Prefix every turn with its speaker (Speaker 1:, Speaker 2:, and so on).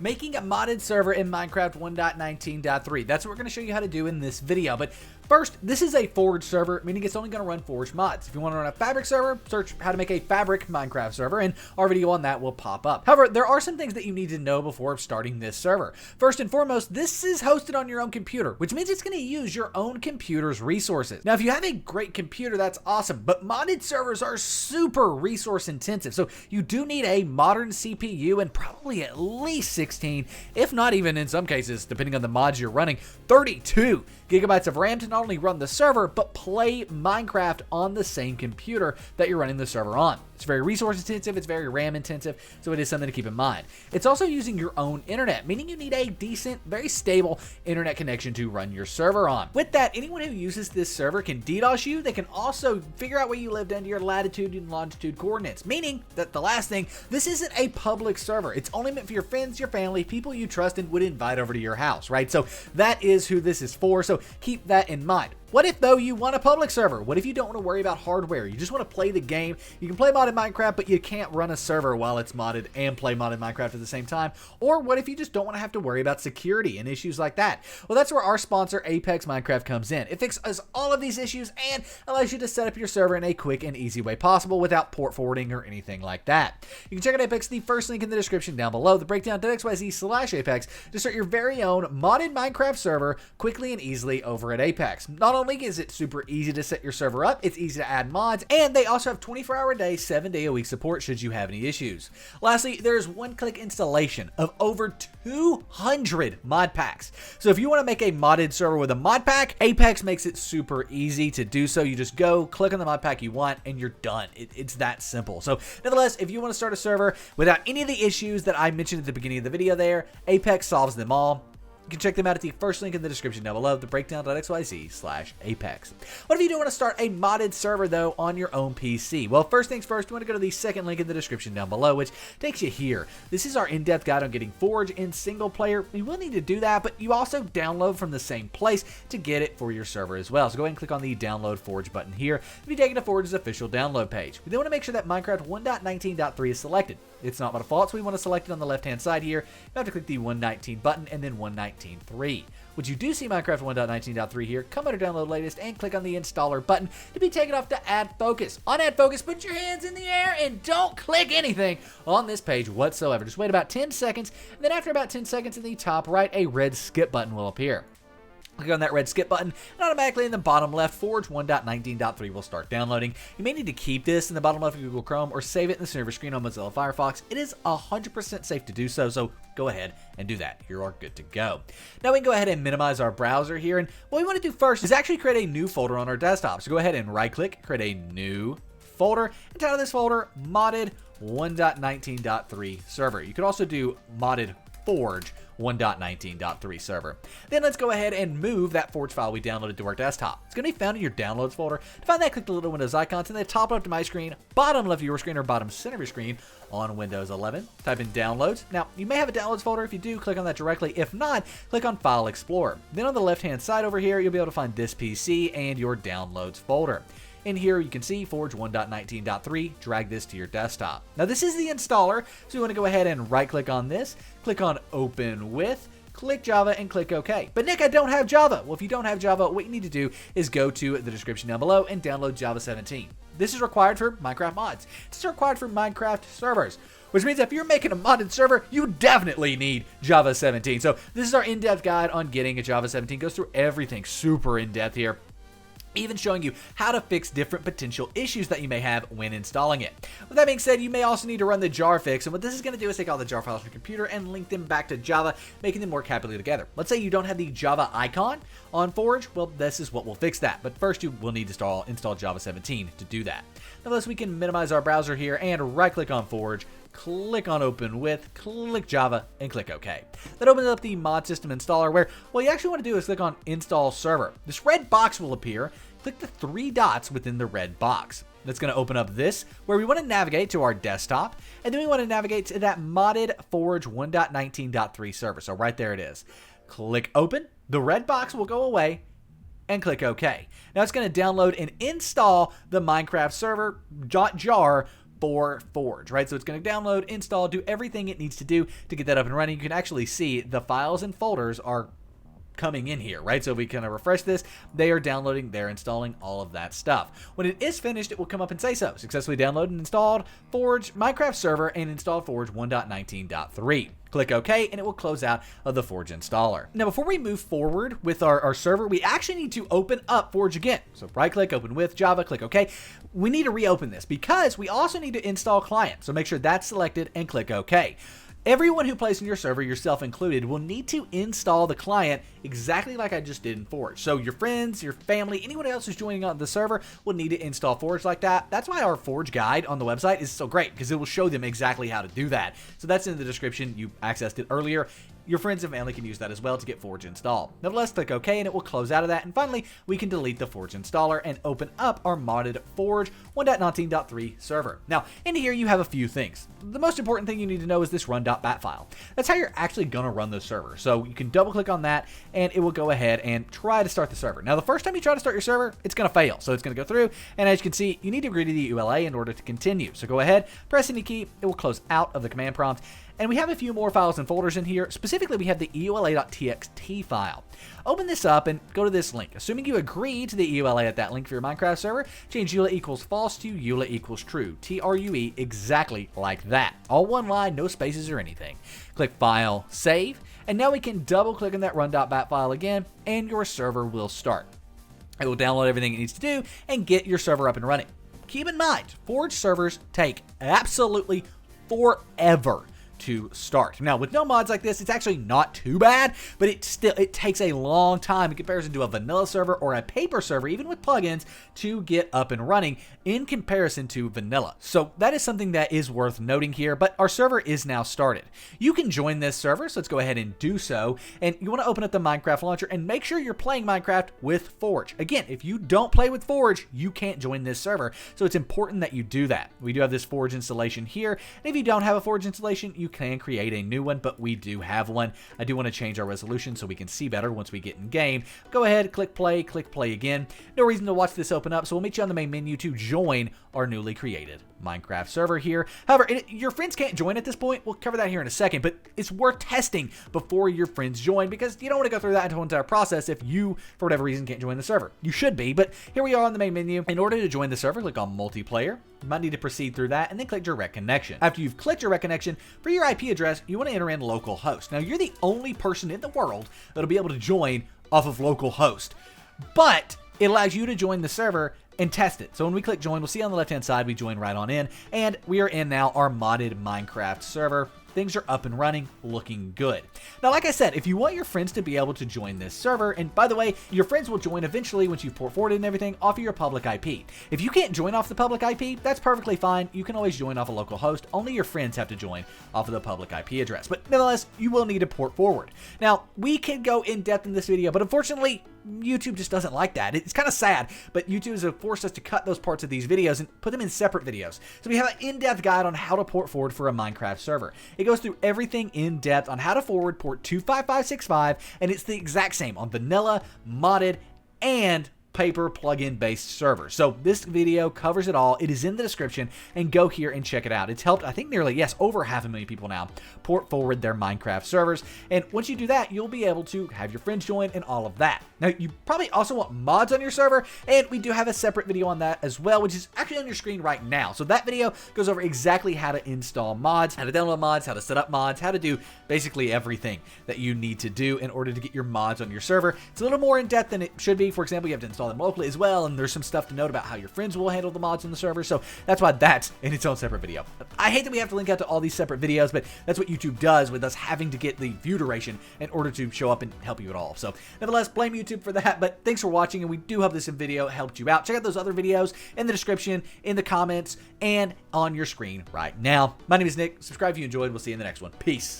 Speaker 1: Making a modded server in Minecraft 1.19.3. That's what we're going to show you how to do in this video. But first, this is a Forge server, meaning it's only going to run Forge mods. If you want to run a Fabric server, search how to make a Fabric Minecraft server, and our video on that will pop up. However, there are some things that you need to know before starting this server. First and foremost, this is hosted on your own computer, which means it's going to use your own computer's resources. Now, if you have a great computer, that's awesome, but modded servers are super resource intensive, so you do need a modern CPU and probably at least 16, if not even in some cases, depending on the mods you're running, 32 gigabytes of RAM to not only run the server, but play Minecraft on the same computer that you're running the server on. It's very resource intensive, it's very RAM intensive, so it is something to keep in mind. It's also using your own internet, meaning you need a decent, very stable internet connection to run your server on. With that, anyone who uses this server can DDoS you. They can also figure out where you live down to your latitude and longitude coordinates, meaning that the last thing, this isn't a public server. It's only meant for your friends, your family, people you trust and would invite over to your house, right? So that is who this is for, so keep that in mind. What if, though, you want a public server? What if you don't want to worry about hardware? You just want to play the game. You can play modded Minecraft, but you can't run a server while it's modded and play modded Minecraft at the same time. Or what if you just don't want to have to worry about security and issues like that? Well, that's where our sponsor, Apex Minecraft, comes in. It fixes all of these issues and allows you to set up your server in a quick and easy way possible without port forwarding or anything like that. You can check out Apex, the first link in the description down below, thebreakdown.xyz/Apex, to start your very own modded Minecraft server quickly and easily over at Apex. Not only is it super easy to set your server up, it's easy to add mods, and they also have 24-hour-a-day, 7-day-a-week support should you have any issues. Lastly, there's one-click installation of over 200 mod packs. So if you want to make a modded server with a mod pack, Apex makes it super easy to do so. You just go, click on the mod pack you want, and you're done. It's that simple. So nevertheless, if you want to start a server without any of the issues that I mentioned at the beginning of the video there, Apex solves them all. You can check them out at the first link in the description down below, thebreakdown.xyz/Apex. What if you do want to start a modded server, though, on your own PC? Well, first things first, you want to go to the second link in the description down below, which takes you here. This is our in-depth guide on getting Forge in single player. You will need to do that, but you also download from the same place to get it for your server as well. So go ahead and click on the Download Forge button here to be taken to Forge's official download page. We then want to make sure that Minecraft 1.19.3 is selected. It's not by default, so we want to select it on the left-hand side here. You have to click the 1.19 button and then 1.19.3. When you do see Minecraft 1.19.3 here, come under Download Latest and click on the Installer button to be taken off to Add Focus. On Add Focus, put your hands in the air and don't click anything on this page whatsoever. Just wait about 10 seconds, and then after about 10 seconds in the top right, a red skip button will appear. Click on that red skip button, and automatically in the bottom left, Forge 1.19.3 will start downloading. You may need to keep this in the bottom left of Google Chrome or save it in the server screen on Mozilla Firefox. It is 100% safe to do so, so go ahead and do that. You are good to go. Now we can go ahead and minimize our browser here, and what we want to do first is actually create a new folder on our desktop. So go ahead and right-click, create a new folder, and title this folder Modded 1.19.3 Server. You could also do Modded Forge 1.19.3 server. Then let's go ahead and move that Forge file we downloaded to our desktop. It's going to be found in your downloads folder. To find that, click the little Windows icons in the top left of my screen, bottom left of your screen, or bottom center of your screen on Windows 11. Type in downloads. Now, you may have a downloads folder. If you do, click on that directly. If not, click on File Explorer. Then on the left-hand side over here, you'll be able to find this PC and your downloads folder. In here, you can see Forge 1.19.3. Drag this to your desktop. Now, this is the installer, so you want to go ahead and right-click on this, click on Open With, click Java, and click OK. But Nick, I don't have Java. Well, if you don't have Java, what you need to do is go to the description down below and download Java 17. This is required for Minecraft mods. It's required for Minecraft servers, which means if you're making a modded server, you definitely need Java 17. So this is our in-depth guide on getting a Java 17. It goes through everything super in-depth here, even showing you how to fix different potential issues that you may have when installing it. With that being said, you may also need to run the jar fix, and what this is going to do is take all the jar files from your computer and link them back to Java, making them work happily together. Let's say you don't have the Java icon on Forge. Well, this is what will fix that, but first you will need to install Java 17 to do that. Nevertheless, we can minimize our browser here and right-click on Forge, click on Open With, click Java, and click OK. That opens up the mod system installer where what you actually want to do is click on Install Server. This red box will appear. Click the 3 dots within the red box. That's going to open up this where we want to navigate to our desktop, and then we want to navigate to that modded Forge 1.19.3 server. So right there it is. Click Open. The red box will go away, and click OK. Now it's going to download and install the Minecraft server jar for Forge, right? So it's going to download, install, do everything it needs to do to get that up and running. You can actually see the files and folders are coming in here, right? So if we kind of refresh this, they are downloading, they're installing all of that stuff. When it is finished, it will come up and say so. Successfully downloaded and installed Forge Minecraft server and installed Forge 1.19.3. Click OK, and it will close out of the Forge installer. Now, before we move forward with our server, we actually need to open up Forge again. So right-click, open with Java, click OK. We need to reopen this because we also need to install client. So make sure that's selected and click OK. Everyone who plays in your server, yourself included, will need to install the client exactly like I just did in Forge. So your friends, your family, anyone else who's joining on the server will need to install Forge like that. That's why our Forge guide on the website is so great, because it will show them exactly how to do that. So that's in the description. You accessed it earlier. Your friends and family can use that as well to get Forge installed. Nevertheless, click OK and it will close out of that. And finally, we can delete the Forge installer and open up our modded Forge 1.19.3 server. Now, in here you have a few things. The most important thing you need to know is this run.bat file. That's how you're actually going to run the server. So you can double click on that and it will go ahead and try to start the server. Now, the first time you try to start your server, it's going to fail. So it's going to go through, and as you can see, you need to agree to the ULA in order to continue. So go ahead, press any key, it will close out of the command prompt. And we have a few more files and folders in here. Specifically, we have the eula.txt file. Open this up and go to this link. Assuming you agree to the EULA at that link for your Minecraft server, change EULA equals false to EULA equals true. TRUE, exactly like that. All one line, no spaces or anything. Click File, Save, and now we can double click on that run.bat file again, and your server will start. It will download everything it needs to do and get your server up and running. Keep in mind, Forge servers take absolutely forever to start. Now, with no mods like this, it's actually not too bad, but it takes a long time in comparison to a vanilla server or a paper server, even with plugins, to get up and running in comparison to vanilla. So that is something that is worth noting here, but our server is now started. You can join this server, so let's go ahead and do so. And you want to open up the Minecraft launcher and make sure you're playing Minecraft with Forge. Again, if you don't play with Forge, you can't join this server, so it's important that you do that. We do have this Forge installation here, and if you don't have a Forge installation, you can create a new one, but we do have one. I do want to change our resolution so we can see better once we get in game. Go ahead, click play again. No reason to watch this open up, so we'll meet you on the main menu to join our newly created Minecraft server here. However, your friends can't join at this point. We'll cover that here in a second, but it's worth testing before your friends join, because you don't want to go through that entire process if you, for whatever reason, can't join the server. You should be, but here we are on the main menu. In order to join the server, click on multiplayer. You might need to proceed through that and then click direct connection. After you've clicked direct connection, for your IP address, you want to enter in localhost. Now, you're the only person in the world that'll be able to join off of localhost, but it allows you to join the server and test it. So when we click join, we'll see on the left-hand side, we join right on in, and we are in now our modded Minecraft server. Things are up and running, looking good. Now, like I said, if you want your friends to be able to join this server, and by the way, your friends will join eventually once you've port forwarded and everything off of your public IP. If you can't join off the public IP, that's perfectly fine. You can always join off a local host. Only your friends have to join off of the public IP address. But nevertheless, you will need to port forward. Now, we can go in depth in this video, but unfortunately, YouTube just doesn't like that. It's kind of sad, but YouTube has forced us to cut those parts of these videos and put them in separate videos. So we have an in-depth guide on how to port forward for a Minecraft server. It goes through everything in depth on how to forward port 25565, and it's the exact same on vanilla, modded, and paper plugin based server. So this video covers it all. It is in the description, and go here and check it out. It's helped, I think, nearly, yes, over 500,000 people now port forward their Minecraft servers. And once you do that, you'll be able to have your friends join and all of that. Now, you probably also want mods on your server, and we do have a separate video on that as well, which is actually on your screen right now. So that video goes over exactly how to install mods, how to download mods, how to set up mods, how to do basically everything that you need to do in order to get your mods on your server. It's a little more in depth than it should be. For example, you have to install them locally as well, and there's some stuff to note about how your friends will handle the mods on the server, so that's why that's in its own separate video. I hate that we have to link out to all these separate videos, but that's what YouTube does with us having to get the view duration in order to show up and help you at all. So nevertheless, blame YouTube for that, but thanks for watching, and we do hope this video helped you out. Check out those other videos in the description, in the comments, and on your screen right now. My name is Nick. Subscribe if you enjoyed. We'll see you in the next one. Peace.